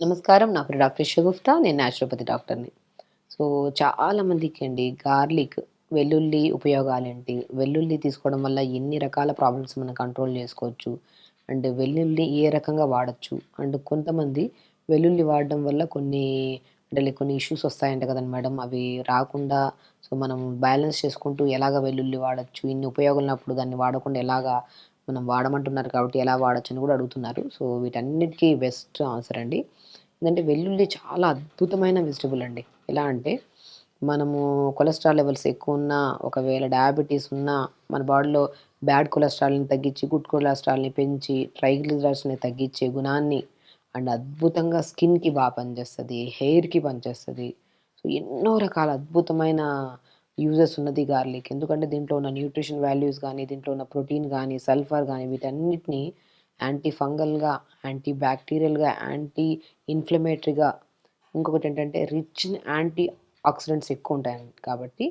నమస్కారం. నా పేరు డాక్టర్ షగుఫ్తా. నేను న్యాచురోపతి డాక్టర్‌ని. సో, చాలా మందికండి గార్లిక్, వెల్లుల్లి ఉపయోగాలేంటి? వెల్లుల్లి తీసుకోవడం వల్ల ఎన్ని రకాల ప్రాబ్లమ్స్ మనం కంట్రోల్ చేసుకోవచ్చు? అండ్ వెల్లుల్లి ఏ రకంగా వాడొచ్చు? అండ్ కొంతమంది వెల్లుల్లి వాడడం వల్ల కొన్ని ఇష్యూస్ వస్తాయంట కదండీ మేడం! అవి రాకుండా సో, మనం బ్యాలెన్స్ చేసుకుంటూ ఎలాగా వెల్లుల్లి వాడొచ్చు? ఇన్ని ఉపయోగాలున్నప్పుడు దాన్ని వాడకుండా ఎలాగా మనం వాడమంటున్నారు కాబట్టి ఎలా వాడొచ్చని కూడా అడుగుతున్నారు. సో, వీటన్నిటికి బెస్ట్ ఆన్సర్ అండి. ఏందంటే వెల్లుల్లి చాలా అద్భుతమైన వెజిటబుల్ అండి. ఎలా అంటే మనము కొలెస్ట్రాల్ లెవెల్స్ ఎక్కువున్నా, ఒకవేళ డయాబెటిస్ ఉన్నా, మన బాడీలో బ్యాడ్ కొలెస్ట్రాల్‌ని తగ్గించి, గుడ్ కొలెస్ట్రాల్‌ని పెంచి, ట్రైగ్లిజరైడ్స్‌ని తగ్గించే గుణాన్ని అండ్ అద్భుతంగా స్కిన్‌కి పనిచేస్తది. హెయిర్‌కి పనిచేస్తది. సో, ఎన్నో రకాల అద్భుతమైన యూజెస్ ఉన్నది గార్లిక్. ఎందుకంటే దీంట్లో ఉన్న న్యూట్రిషన్ వాల్యూస్ గానీ, దీంట్లో ఉన్న ప్రోటీన్ గానీ, సల్ఫర్ గానీ వీటన్నిటిని యాంటీ ఫంగల్‌గా, యాంటీ బ్యాక్టీరియల్‌గా, యాంటీ ఇన్‌ఫ్లమేటరీగా ఇంకొకటేంటంటే రిచ్ ఇన్ యాంటీ ఆక్సిడెంట్స్ ఎక్కువుంటాయండి. కాబట్టి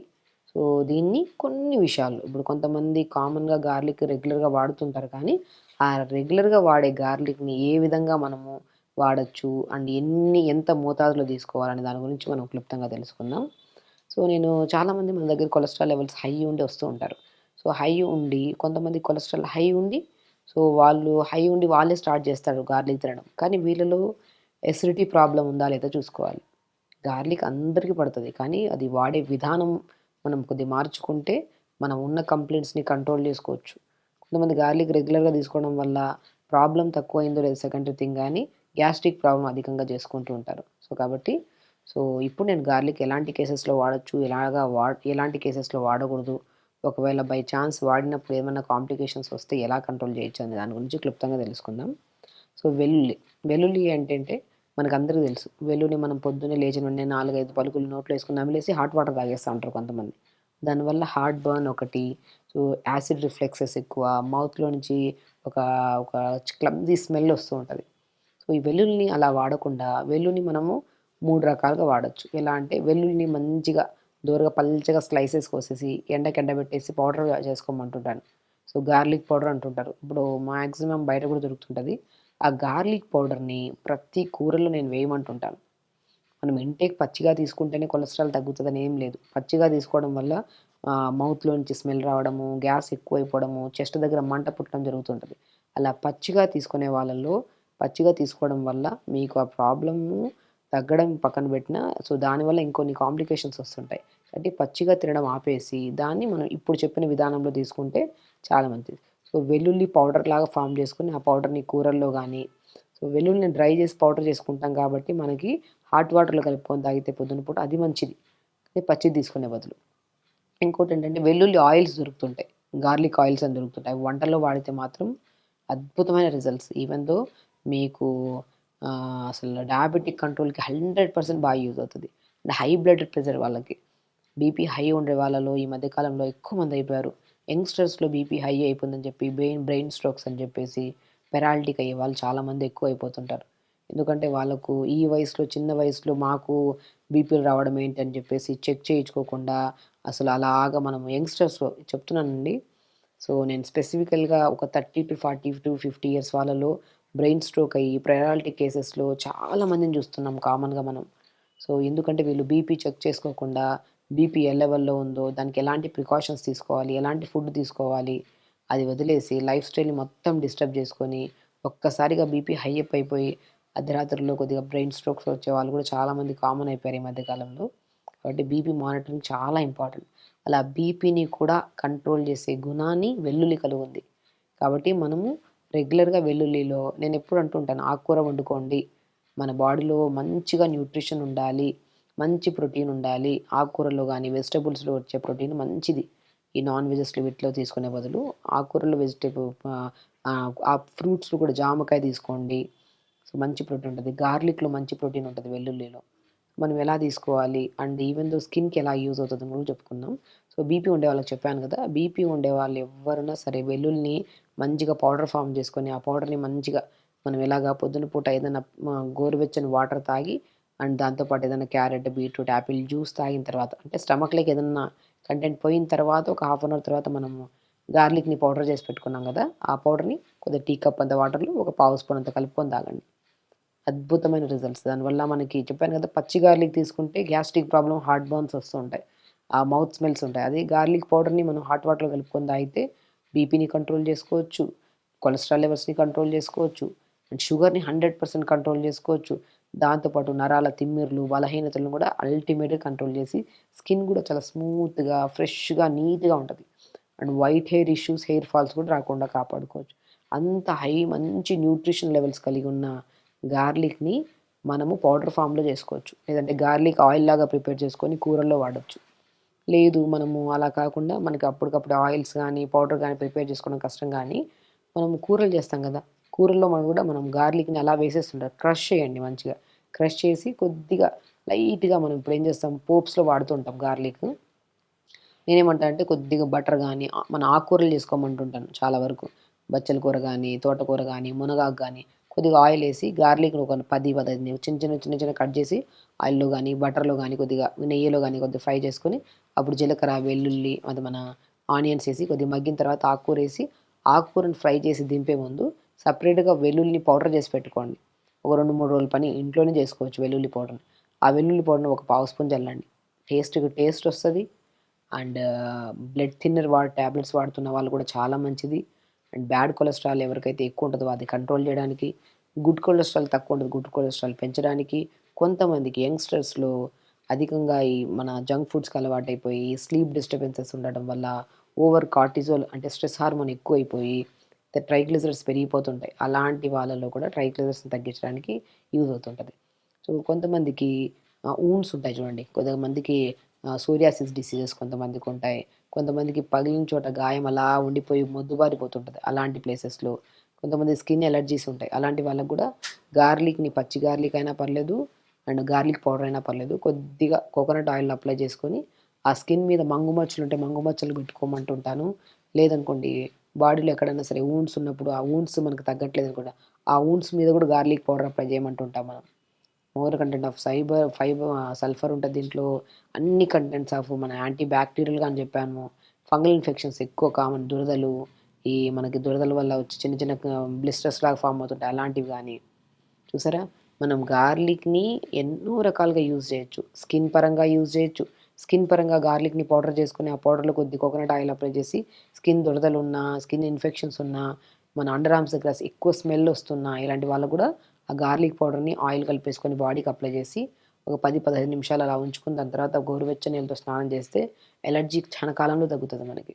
సో, దీన్ని కొన్ని విషయాల్లో ఇప్పుడు కొంతమంది కామన్‌గా గార్లిక్ రెగ్యులర్‌గా వాడుతుంటారు కానీ, ఆ రెగ్యులర్‌గా వాడే గార్లిక్‌ని ఏ విధంగా మనము వాడొచ్చు అండ్ ఎంత మోతాదులో తీసుకోవాలనే దాని గురించి మనం క్లుప్తంగా తెలుసుకుందాం. సో, చాలామంది మన దగ్గర కొలెస్ట్రాల్ లెవెల్స్ హై ఉండి వస్తూ ఉంటారు. సో, హై ఉండి కొంతమంది కొలెస్ట్రాల్ హై ఉండి సో, వాళ్ళు హై ఉండి వాళ్ళే స్టార్ట్ చేస్తారు గార్లిక్ తినడం. కానీ వీళ్ళలో ఎసిడిటీ ప్రాబ్లమ్ ఉందా లేదా చూసుకోవాలి. గార్లిక్ అందరికి పడతది. కానీ అది వాడే విధానం మనం కొద్దిగా మార్చుకుంటే మనం ఉన్న కంప్లెయింట్స్‌ని కంట్రోల్ చేసుకోవచ్చు. కొంతమంది గార్లిక్ రెగ్యులర్‌గా తీసుకోవడం వల్ల ప్రాబ్లమ్ తక్కువయిందో లేదో సెకండరీ థింగ్ గానీ గ్యాస్ట్రిక్ ప్రాబ్లమ్ అధికంగా చేసుకుంటూ ఉంటారు. సో, ఇప్పుడు నేను గార్లిక్ ఎలాంటి కేసెస్‌లో వాడొచ్చు, ఎలాంటి కేసెస్‌లో వాడకూడదు, ఒకవేళ బై ఛాన్స్ వాడినప్పుడు ఏమన్నా కాంప్లికేషన్స్ వస్తే ఎలా కంట్రోల్ చేయొచ్చు అనే దాని గురించి క్లుప్తంగా తెలుసుకుందాం. సో, వెల్లుల్లి ఏంటంటే మనకందరికి తెలుసు. వెల్లుల్లి మనం పొద్దున్నే లేచిన వెంటనే 4, 5 పలుకులు నోట్లో ఏసుకొని నమిలేసి హాట్ వాటర్ తాగేస్తా ఉంటారు కొంతమంది. దానివల్ల హార్ట్ బర్న్ ఒకటి, సో, యాసిడ్ రిఫ్లెక్సెస్ ఎక్కువ, మౌత్‌లో నుంచి ఒక ఒక క్లమ్జీ స్మెల్ వస్తూ ఉంటది. సో, ఈ వెల్లుల్లిని అలా వాడకుండా వెల్లుల్లిని మనము 3 రకాలుగా వాడొచ్చు. ఎలా అంటే వెల్లుల్లిని మంచిగా దోరగా పల్చగా స్లైసెస్ కోసేసి ఎండబెట్టేసి పౌడర్‌గా చేసుకోమంటుంటాను. సో, గార్లిక్ పౌడర్ అంటుంటారు. ఇప్పుడు మాక్సిమం బయట కూడా దొరుకుతుంటది. ఆ గార్లిక్ పౌడర్‌ని ప్రతి కూరలో నేను వేయమంటుంటాను. మనం ఇంటేక్ పచ్చిగా తీసుకుంటేనే కొలెస్ట్రాల్ తగ్గుతదని ఏం లేదు. పచ్చిగా తీసుకోవడం వల్ల మౌత్‌లో నుంచి స్మెల్ రావడము, గ్యాస్ ఎక్కువైపోవడము, చెస్ట్ దగ్గర మంట పుట్టడం జరుగుతుంటది. అలా పచ్చిగా తీసుకోవడం వల్ల మీకు ఆ ప్రాబ్లము తగ్గడం పక్కన పెట్టినా, సో, దానివల్ల ఇంకొన్ని కాంప్లికేషన్స్ వస్తుంటాయి. కాబట్టి పచ్చిగా తినడం ఆపేసి, దాన్ని మనం ఇప్పుడు చెప్పిన విధానంలో తీసుకుంటే చాలా మంచిది. సో, వెల్లుల్లి పౌడర్‌లాగా ఫార్మ్ చేసుకొని, ఆ పౌడర్‌ని కూరల్లో గానీ, సో, వెల్లుల్లిని డ్రై చేసి పౌడర్ చేసుకుంటాం కాబట్టి మనకి హాట్ వాటర్‌లో కలుపుకొని తాగితే పొద్దున పూట అది మంచిది. అదే పచ్చిది తీసుకునే బదులు. ఇంకోటేంటంటే వెల్లుల్లి ఆయిల్స్ దొరుకుతుంటాయి. గార్లిక్ ఆయిల్స్ అని దొరుకుతుంటాయి. అవి వంటల్లో వాడితే మాత్రం అద్భుతమైన రిజల్ట్స్. ఈవెన్ దో మీకు అసలు డయాబెటిక్ కంట్రోల్‌కి 100% బాగా యూజ్ అవుతది. అండ్ హై బ్లడ్ ప్రెషర్ వాళ్ళకి. బీపీ హై ఉండే వాళ్ళలో ఈ మధ్య కాలంలో ఎక్కువ మందయిపోయారు. యంగ్‌స్టర్స్‌లో బీపీ హై అయిపోయిందని చెప్పి బ్రెయిన్ స్ట్రోక్స్ అని చెప్పేసి పెరాలిటిక్ అయ్యే వాళ్ళు చాలామంది ఎక్కువైపోతుంటారు. ఎందుకంటే వాళ్ళకు ఈ వయసులో చిన్న వయసులో మాకు బీపీలు రావడం ఏంటి అని చెప్పేసి చెక్ చేయించుకోకుండా అసలు అలాగా మనం యంగ్‌స్టర్స్‌లో చెప్తున్నానండి. సో, నేను స్పెసిఫికల్‌గా ఒక 30-40-50 ఇయర్స్ వాళ్ళలో బ్రెయిన్ స్ట్రోక్ అయ్యి పెరాలిటిక్ కేసెస్‌లో చాలా మందిని చూస్తున్నాం కామన్‌గా మనం. సో, ఎందుకంటే వీళ్ళు బీపీ చెక్ చేసుకోకుండా బీపీ ఏ లెవెల్‌లో ఉందో, దానికి ఎలాంటి ప్రికాషన్స్ తీసుకోవాలి, ఎలాంటి ఫుడ్ తీసుకోవాలి, అది వదిలేసి లైఫ్ స్టైల్‌ని మొత్తం డిస్టర్బ్ చేసుకొని, ఒక్కసారిగా బీపీ హై అయిపోయి అర్ధరాత్రుల్లో కొద్దిగా బ్రెయిన్ స్ట్రోక్స్ వచ్చేవాళ్ళు కూడా చాలామంది కామన్ అయిపోయారు ఈ మధ్య కాలంలో. కాబట్టి బీపీ మానిటరింగ్ చాలా ఇంపార్టెంట్. అలా బీపీని కూడా కంట్రోల్ చేసే గుణాన్ని వెల్లుల్లి కలిగుంది. కాబట్టి మనము రెగ్యులర్‌గా వెల్లుల్లిలో నేనెప్పుడు అంటుంటాను ఆకుకూర వండుకోండి. మన బాడీలో మంచిగా న్యూట్రిషన్ ఉండాలి. మంచి ప్రోటీన్ ఉండాలి. ఆకుకూరల్లో గాని, వెజిటబుల్స్‌లో వచ్చే ప్రోటీన్ మంచిది. ఈ నాన్ వెజెస్‌లో వీటిలో తీసుకునే బదులు ఆకుకూరలు ఆ ఫ్రూట్స్‌లో కూడా జామకాయ తీసుకోండి. సో, మంచి ప్రోటీన్ ఉంటది. గార్లిక్‌లో మంచి ప్రోటీన్ ఉంటది వెల్లుల్లిలో. మనం ఎలా తీసుకోవాలి అండ్ ఈవెన్ దో స్కిన్‌కి ఎలా యూజ్ అవుతదని కూడా చెప్పుకుందాం. సో, బీపీ ఉండే వాళ్ళకి చెప్పాను కదా! బీపీ ఉండేవాళ్ళు ఎవ్వరున్నా సరే వెల్లుల్లిని మంచిగా పౌడర్ ఫార్మ్ చేసుకొని, ఆ పౌడర్‌ని మంచిగా మనం ఎలాగా పొద్దున పూట ఏదైనా గోరువెచ్చని వాటర్ తాగి అండ్ దాంతో పాటు ఏదైనా క్యారెట్, బీట్రూట్, యాపిల్ జ్యూస్ తాగిన తర్వాత అంటే స్టమక్‌లోకి ఏదన్నా కంటెంట్ పోయిన తర్వాత ఒక హాఫ్ అన్ అవర్ తర్వాత మనము గార్లిక్‌ని పౌడర్ చేసి పెట్టుకున్నాం కదా! ఆ పౌడర్‌ని కొద్దిగా టీ కప్ అంత వాటర్‌లో ఒక పావు స్పూన్ అంత కలుపుకొని తాగండి. అద్భుతమైన రిజల్ట్స్. దానివల్ల మనకి చెప్పాను కదా! పచ్చి గార్లిక్ తీసుకుంటే గ్యాస్ట్రిక్ ప్రాబ్లమ్, హార్ట్ బర్న్స్ వస్తూ ఉంటాయి. ఆ మౌత్ స్మెల్స్ ఉంటాయి. అదే గార్లిక్ పౌడర్‌ని మనం హాట్ వాటర్‌లో కలుపుకొని తాగితే బీపీని కంట్రోల్ చేసుకోవచ్చు. కొలెస్ట్రాల్ లెవెల్స్‌ని కంట్రోల్ చేసుకోవచ్చు. అండ్ షుగర్‌ని 100% కంట్రోల్ చేసుకోవచ్చు. దాంతో పాటు నరాల తిమ్మిర్లు, బలహీనతలను కూడా అల్టిమేట్‌గా కంట్రోల్ చేసి స్కిన్ కూడా చాలా స్మూత్‌గా, ఫ్రెష్‌గా, నీట్‌గా ఉంటది. And white hair issues, hair falls కూడా రాకుండా కాపాడుకోవచ్చు. అంత మంచి న్యూట్రిషన్ లెవెల్స్ కలిగి ఉన్న గార్లిక్‌ని మనము పౌడర్ ఫామ్‌లో చేసుకోవచ్చు. లేదంటే గార్లిక్ ఆయిల్ లాగా ప్రిపేర్ చేసుకొని కూరల్లో వాడొచ్చు. లేదు మనము అలా కాకుండా మనకి అప్పటికప్పుడు ఆయిల్స్ గానీ, పౌడర్ గానీ ప్రిపేర్ చేసుకోవడం కష్టం గానీ, మనం కూరలు చేస్తాం గదా! కూరల్లో మనం గార్లిక్‌ని అలా వేసేస్తుంటారు. క్రష్ చేయండి మంచిగా. క్రష్ చేసి కొద్దిగా లైట్‌గా మనం ఇప్పుడేం చేస్తాం పోప్స్‌లో వాడుతూ ఉంటాం గార్లిక్. నేనేమంటా అంటే కొద్దిగా బటర్ గానీ, మన ఆకుకూరలు చేసుకోమంటుంటాను చాలా వరకు. బచ్చల కూర గానీ, తోటకూర గానీ, మునగాకు గానీ, కొద్దిగా ఆయిలేసి గార్లిక్‌ని ఒక 10, 15 చిన్న చిన్నగా కట్ చేసి ఆయిల్‌లో గానీ, బటర్‌లో గానీ, కొద్దిగా నెయ్యిలో గానీ కొద్దిగా ఫ్రై చేసుకొని, అప్పుడు జీలకర్ర, వెల్లుల్లి అది మన ఆనియన్స్ ఏసి కొద్దిగా మగ్గిన తర్వాత ఆకుకూరేసి, ఆకుకూరని ఫ్రై చేసి దింపే ముందు సెపరేట్‌గా వెల్లుల్లిని పౌడర్ చేసి పెట్టుకోండి. ఒక 2, 3 రోజుల పని ఇంట్లోనే చేసుకోవచ్చు వెల్లుల్లి పౌడర్‌ని. ఆ వెల్లుల్లి పౌడర్‌ని ఒక పావు స్పూన్ చల్లండి. టేస్టొస్తది. అండ్ బ్లడ్ థిన్నర్ టాబ్లెట్స్ వాడుతున్న వాళ్ళు కూడా చాలా మంచిది. అండ్ బ్యాడ్ కొలెస్ట్రాల్ ఎవరికైతే ఎక్కువ ఉంటదో అది కంట్రోల్ చేయడానికి, గుడ్ కొలెస్ట్రాల్ తక్కువ ఉంటది. గుడ్ కొలెస్ట్రాల్ పెంచడానికి, కొంతమందికి యంగ్‌స్టర్స్‌లో అధికంగా ఈ మన జంక్ ఫుడ్స్‌కి అలవాటైపోయి, స్లీప్ డిస్టర్బెన్సెస్ ఉండడం వల్ల, ఓవర్ కార్టిజోల్ అంటే స్ట్రెస్ హార్మోన్ ఎక్కువైపోయి, ట్రైగ్లిజరైడ్స్ పెరిగిపోతుంటాయి. అలాంటి వాళ్ళలో కూడా ట్రైగ్లిజరైడ్స్‌ని తగ్గించడానికి యూజ్ అవుతుంటది. సో, కొంతమందికి వూండ్స్ ఉంటాయి చూడండి. కొంతమందికి సోరియాసిస్ డిసీజెస్ కొంతమందికుంటాయి. కొంతమందికి పగిలిన చోట గాయం అలా ఉండిపోయి మొద్దుబారిపోతుంటది. అలాంటి ప్లేసెస్‌లో. కొంతమంది స్కిన్ ఎలర్జీస్ ఉంటాయి. అలాంటి వాళ్ళకి గూడా గార్లిక్‌ని పచ్చి గార్లిక్ అయినా పర్లేదు. అండ్ గార్లిక్ పౌడర్ అయినా పర్లేదు. కొద్దిగా కోకోనట్ ఆయిల్‌ని అప్లై చేసుకొని, ఆ స్కిన్ మీద మంగు మచ్చలుంటే మంగు మచ్చలు పెట్టుకోమంటుంటాను. లేదనుకోండి బాడీలో ఎక్కడైనా సరే వూండ్స్ ఉన్నప్పుడు, ఆ వూండ్స్ మనకు తగ్గట్లేదనుకోండి, ఆ వూండ్స్ మీద గూడా గార్లిక్ పౌడర్ అప్లై చేయమంటుంటాం మనం. మోర్ కంటెంట్ ఆఫ్ సల్ఫర్ ఉంటది దీంట్లో. అన్ని కంటెంట్స్ ఆఫ్ మన యాంటీ బ్యాక్టీరియల్‌గా అని చెప్పాను. ఫంగల్ ఇన్ఫెక్షన్స్ ఎక్కువ కామన్. దురదలు, ఈ మనకి దురదల వల్ల వచ్చి చిన్న చిన్న బ్లిస్టర్స్ లాగా ఫార్మ్ అవుతుంటాయి. అలాంటివి గానీ చూసారా? మనం గార్లిక్‌ని ఎన్నో రకాలుగా యూజ్ చేయొచ్చు. స్కిన్ పరంగా యూజ్ చేయొచ్చు. స్కిన్ పరంగా గార్లిక్‌ని పౌడర్ చేసుకొని, ఆ పౌడర్‌లో కొద్ది కోకోనట్ ఆయిల్ అప్లై చేసి, స్కిన్ దురదలున్నా, స్కిన్ ఇన్ఫెక్షన్స్ ఉన్నా, మన అండర్ ఆర్మ్స్ దగ్గర ఎక్కువ స్మెల్ ఒస్తున్నా, ఇలాంటి వాళ్ళకి గూడా ఆ గార్లిక్ పౌడర్‌ని ఆయిల్ కలిపేసుకొని బాడీకి అప్లై చేసి, ఒక 10, 15 నిమిషాలు అలా ఉంచుకుని, దాని తర్వాత గోరువెచ్చని నీళ్ళతో స్నానం చేస్తే, ఎలర్జీ క్షణకాలంలో తగ్గుతది మనకి.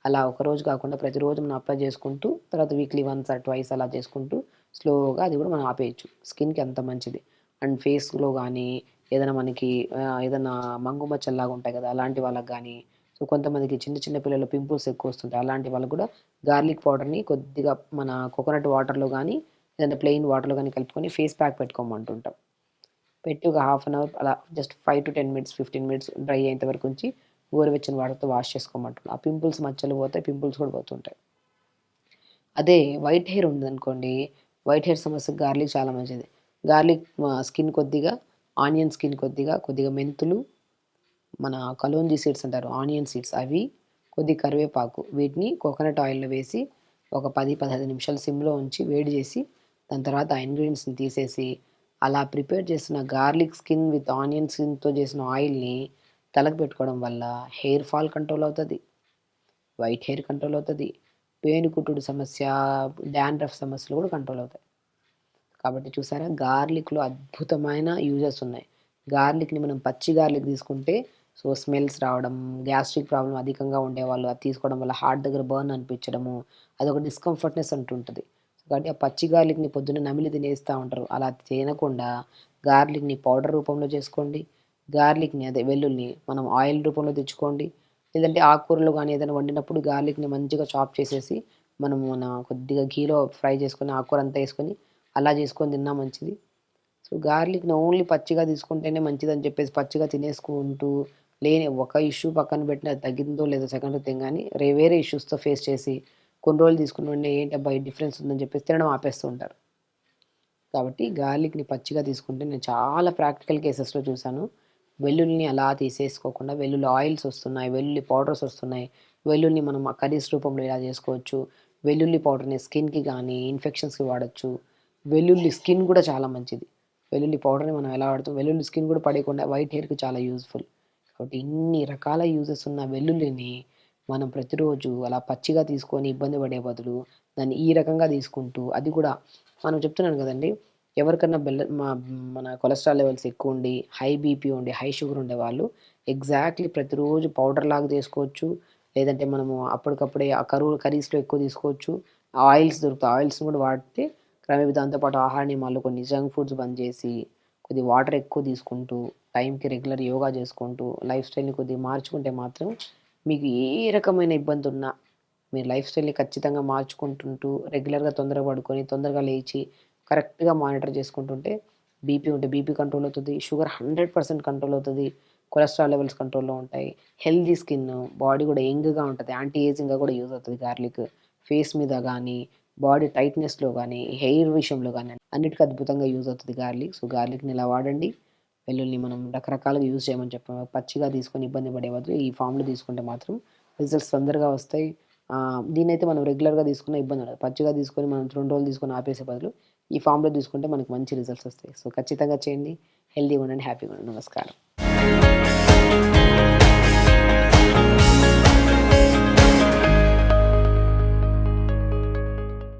అలా ఒకరోజు కాకుండా ప్రతిరోజు మనం అప్లై చేసుకుంటూ, తర్వాత వీక్లీ వన్స్ ఆర్ ట్వైస్ అలా చేసుకుంటూ, స్లోగా అది కూడా మనం ఆపేయొచ్చు. స్కిన్‌కి అంత మంచిది. అండ్ ఫేస్‌లో గానీ, ఏదైనా మనకి ఏదన్నా మంగు మచ్చల్లాగా ఉంటాయి కదా! అలాంటి వాళ్ళకి గానీ, సో, కొంతమందికి చిన్న చిన్న పిల్లలు పింపుల్స్ ఎక్కువొస్తుంటాయి. అలాంటి వాళ్ళకి కూడా గార్లిక్ పౌడర్‌ని కొద్దిగా మన కోకోనట్ వాటర్‌లో గానీ, లేదంటే ప్లెయిన్ వాటర్‌లో గానీ కలుపుకొని ఫేస్ ప్యాక్ పెట్టుకోమంటుంటాం. పెట్టి ఒక హాఫ్ అన్ అవర్ అలా జస్ట్ 5-10 మినిట్స్, 15 మినిట్స్ డ్రై అయ్యేంత వరకు ఉంచి, గోరువెచ్చని వాటర్‌తో వాష్ చేసుకోమంటున్నా. ఆ పింపుల్స్ మచ్చలు పోతాయి. పింపుల్స్ కూడా పోతుంటాయి. అదే వైట్ హెయిర్ ఉందనుకోండి, వైట్ హెయిర్ సమస్యకి గార్లిక్ చాలా మంచిది. గార్లిక్ స్కిన్ కొద్దిగా, ఆనియన్ స్కిన్ కొద్దిగా, కొద్దిగా మెంతులు, మన కలోంజీ సీడ్స్ అంటారు. ఆనియన్ సీడ్స్ అవి, కొద్దిగా కరివేపాకు వీటిని కోకోనట్ ఆయిల్‌లో వేసి ఒక 10, 15 నిమిషాలు సిమ్‌లో ఉంచి వేడి చేసి, దాని తర్వాత ఆ ఇంగ్రీడియెంట్స్‌ని తీసేసి, అలా ప్రిపేర్ చేసిన గార్లిక్ స్కిన్ విత్ ఆనియన్ స్కిన్‌తో చేసిన ఆయిల్‌ని తలకు పెట్టుకోవడం వల్ల హెయిర్ ఫాల్ కంట్రోల్ అవుతది. వైట్ హెయిర్ కంట్రోల్ అవుతది. పేనుకుట్టుడు సమస్య, డాండ్రఫ్ సమస్యలు కూడా కంట్రోల్ అవుతాయి. కాబట్టి చూసారా గార్లిక్‌లో అద్భుతమైన యూజెస్ ఉన్నాయి. గార్లిక్‌ని మనం పచ్చి గార్లిక్ తీసుకుంటే స్మెల్స్ రావడం, గ్యాస్ట్రిక్ ప్రాబ్లమ్ అధికంగా ఉండేవాళ్ళు అది తీసుకోవడం వల్ల హార్ట్ దగ్గర బర్న్ అనిపించడము, అదొక డిస్కంఫర్ట్‌నెస్ అంటుంటది. కాబట్టి ఆ పచ్చి గార్లిక్‌ని పొద్దున్నే నమిలి తినేస్తా ఉంటారు. అలా తినకుండా గార్లిక్‌ని పౌడర్ రూపంలో చేసుకోండి. గార్లిక్‌ని అదే వెల్లుల్లిని మనం ఆయిల్ రూపంలో తెచ్చుకోండి. లేదంటే ఆకుకూరలు గానీ ఏదైనా వండినప్పుడు గార్లిక్‌ని మంచిగా చాప్ చేసేసి కొద్దిగా ఘీలో ఫ్రై చేసుకొని ఆకుకూర అంతా ఏసుకొని అలా చేసుకొని తిన్నా మంచిది. సో, గార్లిక్‌ని ఓన్లీ పచ్చిగా తీసుకుంటేనే మంచిదని చెప్పేసి పచ్చిగా తినేసుకుంటూ, లేని ఒక ఇష్యూ పక్కన పెట్టినా అది తగ్గిందో లేదో సెకండ్ థింగ్ గానీ, వేరే ఇష్యూస్‌తో ఫేస్ చేసి, కొన్ని రోజులు తీసుకున్న వెంటనే ఏంటబ్బా! ఈ డిఫరెన్స్ ఉందని చెప్పేసి తినడం ఆపేస్తూ ఉంటారు. కాబట్టి గార్లిక్‌ని పచ్చిగా తీసుకుంటే నేను చాలా ప్రాక్టికల్ కేసెస్‌లో చూసాను. వెల్లుల్లిని అలా తీసేసుకోకుండా వెల్లుల్లి ఆయిల్స్ వస్తున్నాయి. వెల్లుల్లి పౌడర్స్ వస్తున్నాయి. వెల్లుల్లిని మనం కర్రీస్ రూపంలో ఇలా చేసుకోవచ్చు. వెల్లుల్లి పౌడర్‌ని స్కిన్‌కి గానీ, ఇన్ఫెక్షన్స్‌కి వాడొచ్చు. వెల్లుల్లి స్కిన్ కూడా చాలా మంచిది. వెల్లుల్లి పౌడర్‌ని మనం ఎలా వాడతాం, వెల్లుల్లి స్కిన్ కూడా పడేయకుండా వైట్ హెయిర్‌కి చాలా యూజ్‌ఫుల్. కాబట్టి ఇన్ని రకాల యూజెస్ ఉన్న వెల్లుల్లిని మనం ప్రతిరోజు అలా పచ్చిగా తీసుకొని ఇబ్బంది పడే బదులు, దాన్ని ఈ రకంగా తీసుకుంటూ అది కూడా మనం చెప్తున్నాను కదండీ! ఎవరికన్నా మన కొలెస్ట్రాల్ లెవెల్స్ ఎక్కువుండి, హై బీపీ ఉండి, హై షుగర్ ఉండేవాళ్ళు ఎగ్జాక్ట్‌లీ ప్రతిరోజు పౌడర్‌లాగా చేసుకోవచ్చు. లేదంటే మనము అప్పటికప్పుడే ఆ కర్రీస్‌లో ఎక్కువ తీసుకోవచ్చు. ఆయిల్స్ దొరుకుతాయి. ఆయిల్స్‌ని కూడా వాడితే దాంతో పాటు ఆహార నియమాల్లో కొన్ని జంక్ ఫుడ్స్ బంద్ చేసి, కొద్దిగా వాటర్ ఎక్కువ తీసుకుంటూ, టైంకి రెగ్యులర్ యోగా చేసుకుంటూ, లైఫ్ స్టైల్‌ని కొద్దిగా మార్చుకుంటే మాత్రం మీకు ఏ రకమైన ఇబ్బందున్నా మీరు లైఫ్ స్టైల్‌ని ఖచ్చితంగా మార్చుకుంటుంటూ, రెగ్యులర్‌గా తొందరగా పడుకొని, తొందరగా లేచి, కరెక్ట్‌గా మానిటర్ చేసుకుంటుంటే బీపీ ఉంటే బీపీ కంట్రోల్ అవుతది. షుగర్ 100% కంట్రోల్ అవుతది. కొలెస్ట్రాల్ లెవెల్స్ కంట్రోల్‌లో ఉంటాయి. హెల్తీ స్కిన్, బాడీ కూడా యంగ్‌గా ఉంటది. యాంటీ ఏజింగ్‌గా కూడా యూజ్ అవుతది గార్లిక్. ఫేస్ మీద గానీ, బాడీ టైట్‌నెస్‌లో గానీ, హెయిర్ విషయంలో గానీ అన్నిటికి అద్భుతంగా యూజ్ అవుతది గార్లిక్. సో, గార్లిక్‌ని ఇలా వాడండి. వెల్లుల్లిని మనం రకరకాలుగా యూజ్ చేయమని చెప్పాము. పచ్చిగా తీసుకొని ఇబ్బంది పడే బదులు ఈ ఫార్మ్‌లో తీసుకుంటే మాత్రం రిజల్ట్స్ తొందరగా వస్తాయి. దీన్నైతే మనం రెగ్యులర్‌గా తీసుకున్న ఇబ్బంది ఉండదు. పచ్చిగా తీసుకొని మనం 2 రోజులు తీసుకొని ఆపేసే బదులు ఈ ఫార్మ్‌లో తీసుకుంటే మనకు మంచి రిజల్ట్స్ వస్తాయి. సో, ఖచ్చితంగా చేయండి. హెల్తీగా ఉండండి. హ్యాపీగా ఉండండి. నమస్కారం.